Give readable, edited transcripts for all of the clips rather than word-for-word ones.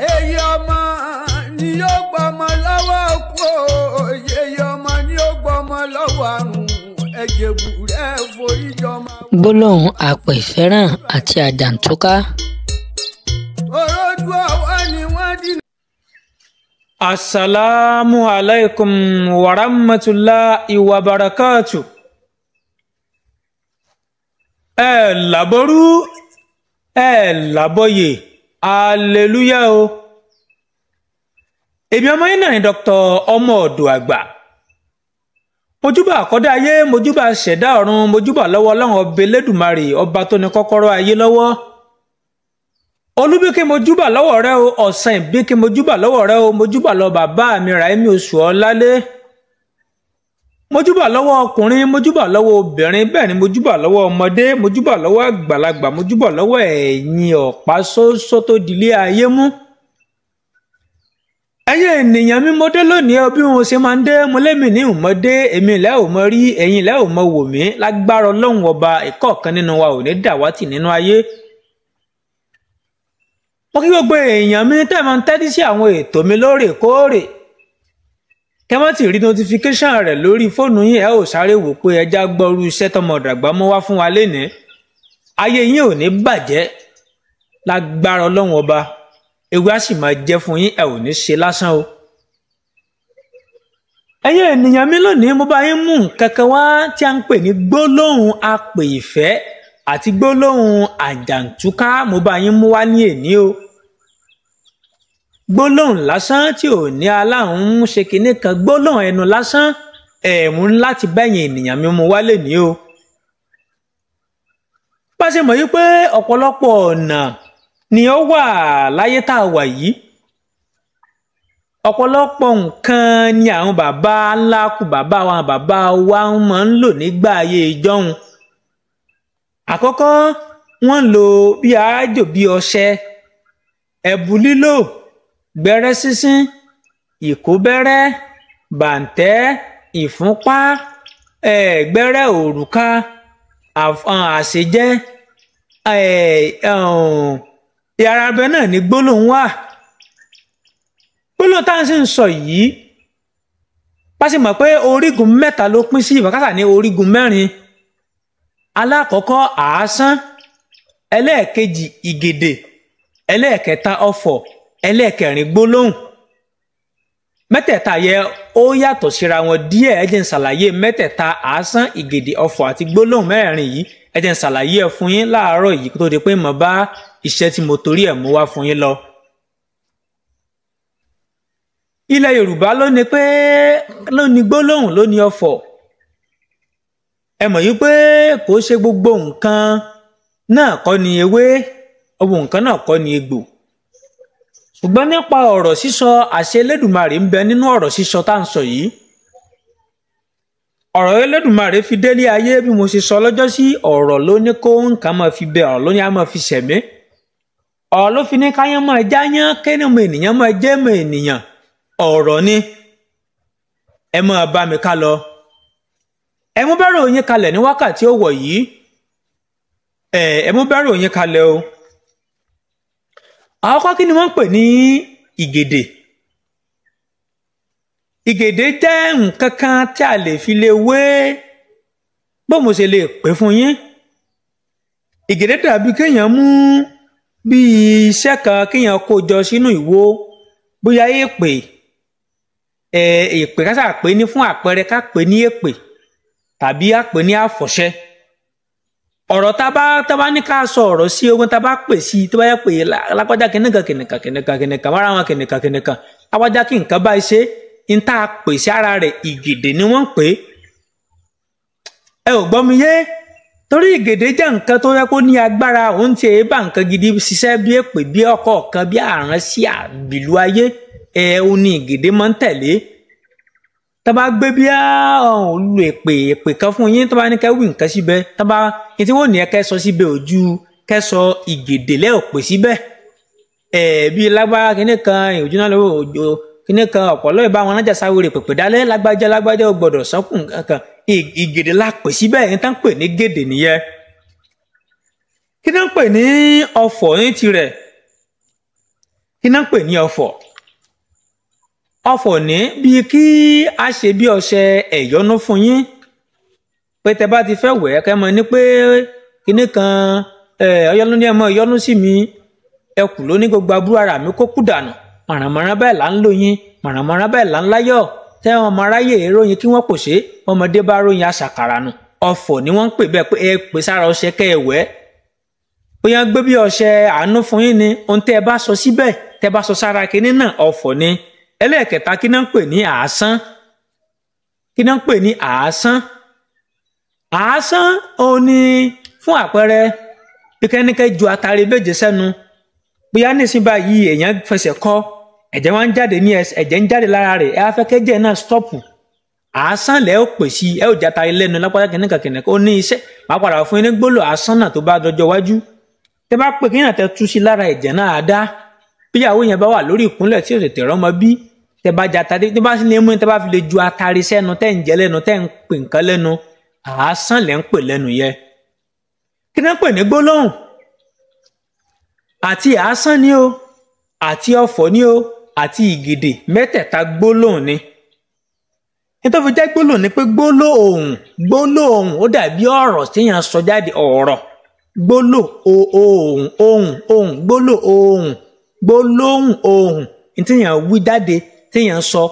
èyí ọmọ ni yóò gbọmọ lọ́wọ́ kú èyí ọmọ ni yóò gbọmọ lọ́wọ́ àrùn ẹ̀jẹ̀ búrẹ́ forí jọmọ. Gbolohun Ape Ife Ati Ajantuka. Orojú ọwọ́ ni wọ́n dín. Assalamu alaikum wa rahmatullahi wa barakatuh. Laboru laboye hallelujah o. Èmi ọmọ yín náà ni Dr. ọmọ ọ̀dọ̀ àgbà. Mojúbà àkọ́dá ayé, mojúbà ṣẹ̀dá ọ̀run, mojúbà lọ́wọ́ Ọlọ́run ọba Elédùmarè, ọba tó ní kọ́kọ́rọ́ ayé lọ́wọ́. Olúbíkí mojúbà lọ́wọ́ rẹ o, ọ̀sán ìbíkí mojúbà lọ́wọ́ rẹ o, mojúbà lọ bàbá mi Ràímí oṣù ọ̀lálé. Mojúbà lọ́wọ́ ọkùnrin, mojúbà lọ́wọ́ obìnrin, bẹ́ẹ̀ ni mojúbà lọ́wọ́ ọmọdé, mojúbà lọ́wọ́ àgbàlagbà, mojúbà lọ́wọ́ ẹ̀yin ọ̀pá sósó tó dilé ayé mú. Ẹ̀yin ènìyàn mi mo dé lónìí o, bí wọn ṣe máa ń dé mo lémi ní ìmọ̀dé, èmi ilẹ̀ ò mọ rí, ẹ̀yin ilẹ̀ ò mọ wò mí, lágbára Ọlọ́run ọba ìkọ̀ọ̀kan nínú wa ò ní dàwátì nínú ayé. Mo kí gbogbo èèyàn mi tẹ́ máa ń tẹ́tí sí àwọn ètò mi lóòrèkóòrè. Kẹ́ má ti rí notification rẹ̀ lórí fóònù yín, ẹ ò sáré wò pé ẹja gbọ́rú iṣẹ́ tọmọ ọ̀dàgbà mọ́ wá fún wa lénìí. Ayé yín ò ní bàjẹ́ lágbára Ọlọ́run ọba. Ewu á sì máa jẹ́ fún yín, ẹ ò ní ṣe lásán o. Ẹ̀yin ènìyàn mi lónìí mo bá yín mú nǹkan kan wá tí a ń pè ní Gbolohun Ape Ife àti Gbolohun Ajantuka, mo bá yín mú wá ní èní o. Gbólóhùn lásán tí ò ní aláhùn ṣe kinní kan, gbólóhùn ẹnu lásán ẹ̀mú láti bẹ́yìn ènìyàn mi mú wá lénìí o. Bá ṣe mọ̀ yí pé ọ̀pọ̀lọpọ̀ ọ̀nà ni ó wà láyé tá a wà yìí. Ọ̀pọ̀lọpọ̀ nǹkan ni àwọn bàbá ńlá kù bàbá wa máa ń lò nígbà ayé ìjọ́un. Àkọ́kọ́ wọ́n lò bí àájò bí ọṣẹ, ẹ̀bù lílò, gbẹ́rẹ́ sínsín, ìkóbẹ́rẹ́, bàǹtẹ́, ìfúnpá, gbẹ́rẹ́ òrùka, àṣejẹ́, ara abẹ náà ni gbólóhùn wà. Gbólóhùn tá à ń sì ń sọ yìí bá sì mọ̀ pé orígun mẹ́ta ló pín sí, ìbákàtà ní orígun mẹ́rin. Alákọ̀ọ́kọ́ àásán, ẹlẹ́ẹ̀kejì ìgèdè, ẹlẹ́ẹ̀kẹta ọfọ̀, ẹlẹ́ẹ̀kẹrin gbólóhùn. Mẹ́tẹ̀ẹ̀ta yẹ ó yàtọ̀ síra wọn díẹ̀, ẹ jẹ́ n ṣàlàyé mẹ́tẹ̀ẹ̀ta àásán, ìgèdè, ọfọ̀ àti gbólóhùn mẹ́rin yìí, ẹ jẹ́ n ṣàlàyé ẹ̀ fún yín láàárọ̀ yìí kó tó di pé mo bá iṣẹ́ tí mo torí ẹ̀ mú wá fún yín lọ. Ilẹ̀ Yorùbá ló ní pé ló ní gbólóhùn ló ní ọfọ̀. Ẹ mọ̀ yí pé kò ṣe gbogbo nǹkan náà kọ́ ni ewé, gbogbo nǹkan náà kọ́ ni egbò. Ṣùgbọ́n nípa ọ̀rọ̀ sísọ, àṣẹ Elédùmarè ń bẹ nínú ọ̀rọ̀ sísọ tá à ń sọ yìí. Ọ̀rọ̀ Elédùmarè fi délé ayé bí mo ṣe sọ lọ́jọ́ sí, ọ̀rọ̀ ló ní kó nǹkan máa fi bẹ, ọ̀rọ̀ ló ní á máa fi ṣẹ̀mí. Ọ̀rọ̀ ló fi ní káyán máa jáyán, kéèyàn ọmọ ènìyàn máa jẹ́ ọmọ ènìyàn. Ọ̀rọ̀ ni. Ẹ máa bá mi ká lọ. Ẹ mú bẹ́rẹ̀ òyìn kalẹ̀ ní wákàtí ọ̀wọ̀ yìí. Ẹ mú bẹ́rẹ̀ òyìn kalẹ̀ o. Àkọ́kọ́ kí ni wọ́n ń pè ní ìgèdè? Ìgèdè jẹ́ nǹkan kan tí a lè fi lè wé bó mo ṣe lè pè fún yín. Ìgèdè dàbí kéèyàn mú bí iṣẹ́ kan kéèyàn kó jọ sínú ìwo, bóyá èpè, èpè ká sà pé ní fún àpẹẹrẹ ká pè ní èpè tàbí á pè ní àfọ̀ṣẹ. Ọ̀rọ̀ tá bá ní ká sọ ọ̀rọ̀ sí ogun tá bá pè sí, tó bá yẹ pé lápájá kìnìkan mára wọn kìnìkan lápájá kí nǹkan bá ṣe ń tá a pè sí ara rẹ̀, ìgèdè ni wọ́n ń pè. Ẹ ò gbọ́ mi yé, torí ìgèdè jẹ́ nǹkan tó yẹ kó ní agbára, òun ti ẹ̀ bá nǹkan gidi ṣiṣẹ́ bí èpè, bí ọkọ̀ kan, bí àrán sí àbìlú ayé, òun ni ìgèdè máa ń tẹ̀lé. Tá bá gbé bí olú èpè kan fún yín, tó bá ní kẹ́ wí nǹkan síbẹ̀, tá bá ní tí wọ́n ní ẹ kẹ́ sọ síbẹ̀ ojú kẹ́ sọ ìgèdè lẹ́ọ̀pè síbẹ̀. Bí lágbára kíní kan ìjọ náà lọ́wọ́ òjò kíní kan ọ̀pọ̀lọ́ ìbá wọn lájà sáwérè pèpè dálẹ́ lágbájá ó gbọ́dọ̀ sọ́kùn kan ìgèdè la pè síbẹ̀, ẹni tá ń pè ní gèdè nìyẹn. Kí ni wọ́n ń pè ní ọfọ̀ ní tirẹ̀? kí náà ń pè ní ọ̀fọ̀ ọ̀fọ̀ ní bí kí a ṣe bí ọṣẹ ẹ̀yọ́nú fún yín pé tẹ́ bá ti fẹ́ wẹ̀ kẹ́ mọ̀ ní pé kinní kan ọyọ́nú ní ẹmọ ìyọ́nú sí mi ẹkù ló ní gbogbo aburú ara mi kó kú dànù màràmàrà bẹ́ẹ̀ là ń lò yín màràmàrà bẹ́ẹ̀ là ń láyọ̀ tẹ́ ọmọ aráyè ròyìn kí wọ́n pòṣé ọmọdé bá ròyìn àṣàkàrà nù ọ̀fọ̀ ni wọ́n ń pè bẹ́ẹ̀ pé ẹ pè sára ọṣẹ kẹ́ ẹ wẹ̀ bóyá gbé bí ọṣẹ àánú fún yín ni ohun tẹ́ ẹ bá sọ síbẹ̀ tẹ́ bá sọ sára kinní náà ọ̀fọ̀ ni ẹlẹ́ẹ̀kẹta kí náà ń pè ní àásán kí náà ń pè ní àásán àásán òun ni fún àpẹẹrẹ bí kẹ́nikẹ́ ju atare méje sẹ́nu bóyá nísìnyí báyìí èèyàn fẹsẹ̀ kọ́ ẹ̀jẹ̀ wá ń jáde ní ẹ̀jẹ̀ ń jáde lára rẹ̀ ẹ á fẹ́ kẹ́jẹ̀ náà stọ́pù àásán lẹ́ ó pè sí ẹ ò já atare lẹ́nu lápá kìnnìkan ó ní iṣẹ́ máa padà fún yín ní gbólóhùn àásán náà tó bá dọjọ́ wájú tẹ bá pè kíyàn tẹ tú sí lára ẹ̀jẹ̀ náà á dá bíyàwó yẹn bá wà lórí ìkúnlẹ̀ tí ò tètè rọ́mọ bí tẹ bá já atare tẹ bá sì lè mú tẹ bá fi lè ju atare sẹ́nu tẹ́ ń jẹ lẹ́nu tẹ́ ń pè nǹkan lẹ́nu àásán lẹ́ ń pè lẹ́nu yẹ kí náà pè ní gbólóhùn àti àásán ni o àti ọ̀fọ̀ ni o àti ìgèdè mẹ́tẹ̀ẹ̀ta gbólóhùn ni nítorí fi jẹ́ gbólóhùn ni pé gbólóhùn ó dàbí ọ̀rọ̀ téèyàn sọ jáde ọ̀rọ̀ gbólóhùn gbólóhùn ní téèyàn wí jáde téèyàn sọ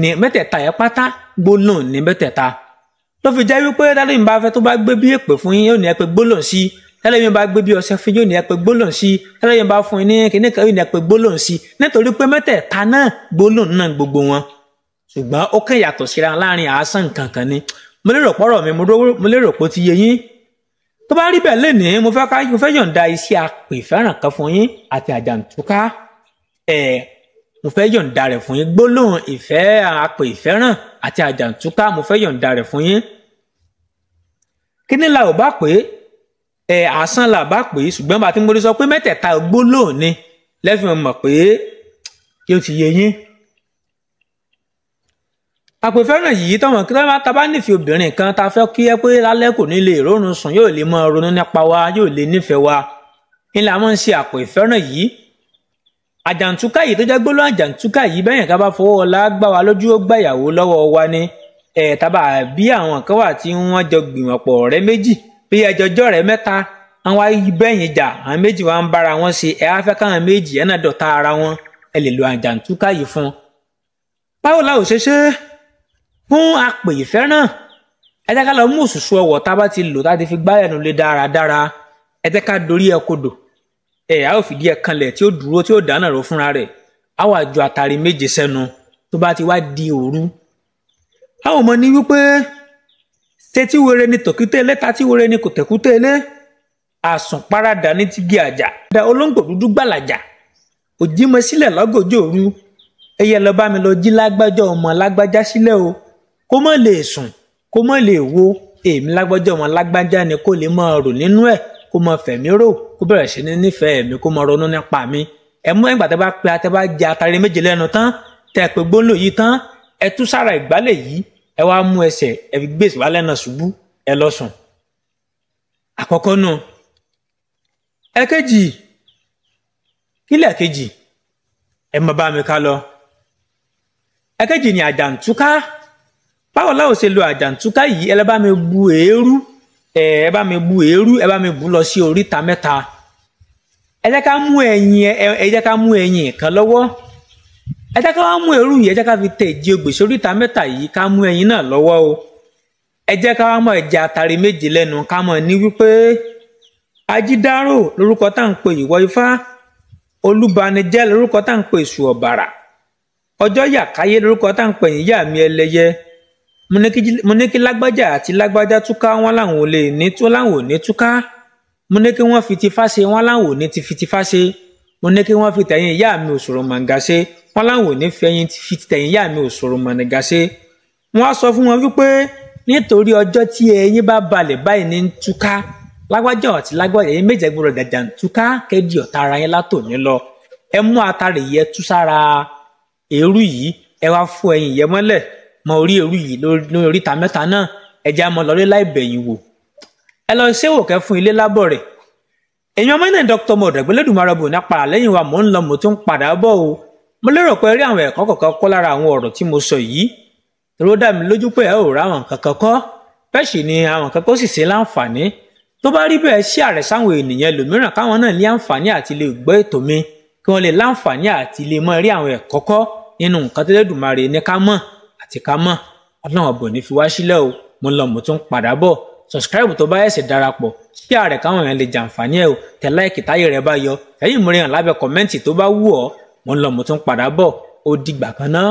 ní mẹ́tẹ̀ẹ̀ta yẹn pátá gbólóhùn ní mẹ́tẹ̀ẹ̀ta ló fi jẹ́ wípé tálẹ́yìn bá fẹ́ tó bá gbé bí èpè fún yín yóò ní ẹ pé gbólóhùn sí tálẹ́yìn bá gbé bí ọṣẹ fún yín yóò ní ẹ pé gbólóhùn sí tálẹ́yìn bá fún yín ní kíní kan yóò ní ẹ pé gbólóhùn sí nítorí pé mẹ́tẹ̀ẹ̀ta náà gbólóhùn náà gbogbo wọn ṣùgbọ́n ó kàn yàtọ̀ síra láàrin àásán nǹkan kan ni mo lérò pọ́rọ̀ mi mo lérò pé ó ti yé yín tó bá rí bẹ́ẹ̀ lénìí mo fẹ́ yọ̀ǹda iṣẹ́ apè ìfẹ́ràn kan fún yín àti àjàǹtúká mo fẹ́ yọ̀ǹda rẹ̀ fún yín gbólóhùn ìfẹ́ apè ìfẹ́ràn àti àjàǹtúká mo fẹ́ yọ̀ǹda rẹ̀ fún yín kí ni la ò bá pè é àásán la bá pè é ṣùgbọ́n bá ti mo rí sọ pé mẹ́tẹ̀ẹ̀ta gbólóhùn ni lẹ́fìn mọ̀ pé yóò ti yé yín apè ìfẹ́ràn yìí tọmọ kí tá bá nífẹ̀ẹ́ obìnrin kan tá fẹ́ kí ẹ pé lálẹ́ kò ní lè rórun sùn yóò lè máa ronú nípa wa yóò lè nífẹ̀ẹ́ wa ní la máa ń ṣe apè ìfẹ́ràn yìí àjàǹtúká yìí tó jẹ́ gbólóhùn àjàǹtúká yìí bẹ́yẹn ká bá fọwọ́ ọlá gbá wa lójú ó gbàyàwó lọ́wọ́ wa ni tábà bí àwọn kan wà tí wọ́n jọ gbìmọ̀pọ̀ ọ̀rẹ́ méjì bí ẹjọ́jọ́ rẹ̀ mẹ́ta àwọn bẹ́yìn jà àwọn méjì wa ń bára wọn ṣe ẹ á fẹ́ káwọn méjì ẹ̀ náà dọ̀tá ara wọn ẹ lè lo àjàǹtúká yìí fún báwo la ò ṣe ṣe fún apè ìfẹ́ràn ẹ jẹ́ ká lọ mú òṣùṣù ọwọ̀ tá a bá ti lò tá a ti fi gbá ẹnu lé dáradára ẹ jẹ́ ká dorí ẹ kodò a ó fìdí ẹ kanlẹ̀ tí ó dúró tí ó dáná rò fúnra rẹ̀ a wá ju àtàrí méje sẹ́nu tó bá ti wá di òru a ò mọ ní wípé tẹ́tí were ni tòkúté ilé tatí were ni kò tẹ̀kúté ilé àsùn paradà ní ti gé àjà da olóńgbò dúdú gbàlàjà òjì mọ sílẹ̀ lọ́gọ̀jọ́ òru ẹyẹ lọ bá mi lọ jí lágbájá ọmọ lágbájá sílẹ̀ o kó mọ̀ lè sùn kó mọ̀ lè wo èmi lágbájá ọmọ lágbájá ni kó lè máa rò nínú ẹ̀ kó máa fẹ̀mí rò kó bẹ̀rẹ̀ sí ní nífẹ̀ẹ́ mi kó máa ronú nípa mi ẹ mú ẹgbàá tẹ́ bá pe àtẹ bá jẹ àtàrí méje lẹ́nu tán tẹ́ pé gbólóhùn yìí tán ẹ tú sára ìgbálẹ̀ yìí ẹ wá mú ẹsẹ̀ ẹ fi gbèsè wálẹ̀ náà ṣubú ẹ lọ sùn àkọ́kọ́ nù ẹ̀kejì kílẹ̀ kejì ẹ má bá mi ká lọ ẹ̀kejì ni àjàǹtúká báwo la ó ṣe lo àjàǹtúká yìí ẹ lọ bá mi bu èérú ẹ bá mi bu èérú ẹ bá mi bu lọ sí oríta mẹ́ta ẹ jẹ́ ká mú ẹyin kan lọ́wọ́ ẹ jẹ́ ká wá mú èérú yìí ẹ jẹ́ ká fi tẹ ìdí ogbè sí oríta mẹ́ta yìí ká mú ẹyin náà lọ́wọ́ o ẹ jẹ́ ká wá mọ ẹja àtàrí méje lẹ́nu ká mọ̀ ní wípé ajídárò lórúkọ tá à ń pè ìwọ ifá olúbanijẹ́ lórúkọ tá à ń pè èṣù ọ̀bàrà ọjọ́ yàkáyé lórúkọ tá à ń pè ìyá mi ẹlẹ́yẹ mo ní kí lágbájá àti lágbájá túká wọn làwọn ò lè ní tó láwọn ò ní túká mo ní kí wọ́n fi ti fáṣe wọn làwọn ò ní ti fi ti fáṣe mo ní kí wọ́n fi tẹ̀yìn ìyá mi òṣòro màǹgà ṣe wọn làwọn ò ní fi ẹyin fi ti tẹ̀yìn ìyá mi òṣòro màǹgà ṣe wọ́n á sọ fún wọn wípé nítorí ọjọ́ tí ẹyin bá balẹ̀ báyìí ní túká lágbájá àti lágbájá ẹyin méje gbọ́dọ̀ dàjà túká kéde ọ̀tá ara yẹn látòní lọ ẹ mú àtàrí yẹ tú sára èérú yìí ẹ wá fún ẹyin yẹ mọ́lẹ̀ mọ orí èérú yìí lórí oríta mẹ́ta náà ẹ jẹ́ àmọ́ lọlé láì bẹ̀yìn wò ẹ lọ ṣéwò kẹ́ fún ilé lábọ̀ rẹ̀ èèyàn ọmọ náà Dr. Mọ̀dọ̀ Gbolohun Ape ní apá lẹ́yìn wa mò ń lọ mo tún padà bọ̀ o mo lérò pé rí àwọn ẹ̀kọ́ kọ̀ọ̀kan kọ́ lára àwọn ọ̀rọ̀ tí mo sọ yìí tó dá mi lójú pé ẹ ò rá àwọn nǹkan kan kọ́ bẹ́ẹ̀ sì ni àwọn nǹkan kó sì ṣe láǹfààní tó bá rí bẹ́ẹ̀ sí ààrẹ sáwọn ènìyàn lòmíràn káwọn náà ní àǹfààní àti lè gbọ́ ètò mi kí wọ́n lè láǹfààní àti lè mọ rí àwọn ẹ̀kọ́ kọ́ nínú nǹkan tó Olódùmarè ní ká mọ̀ àti ká mọ̀ Ọlọ́run ọ̀bọ̀ ní fi wá sílẹ̀ o mo lọ mo tún padà bọ̀ subscribe tó bá ẹsẹ̀ darapọ̀ sí ààrẹ káwọn èèyàn lè jàǹfààní ẹ̀ o tẹ láìkì táyé rẹ bá yọ ẹ̀yìn mo rí hàn lábẹ́ kọ́mẹ́ǹtì tó bá wù ọ́ mo lọ mo tún padà bọ̀ ó dìgbà kan náà.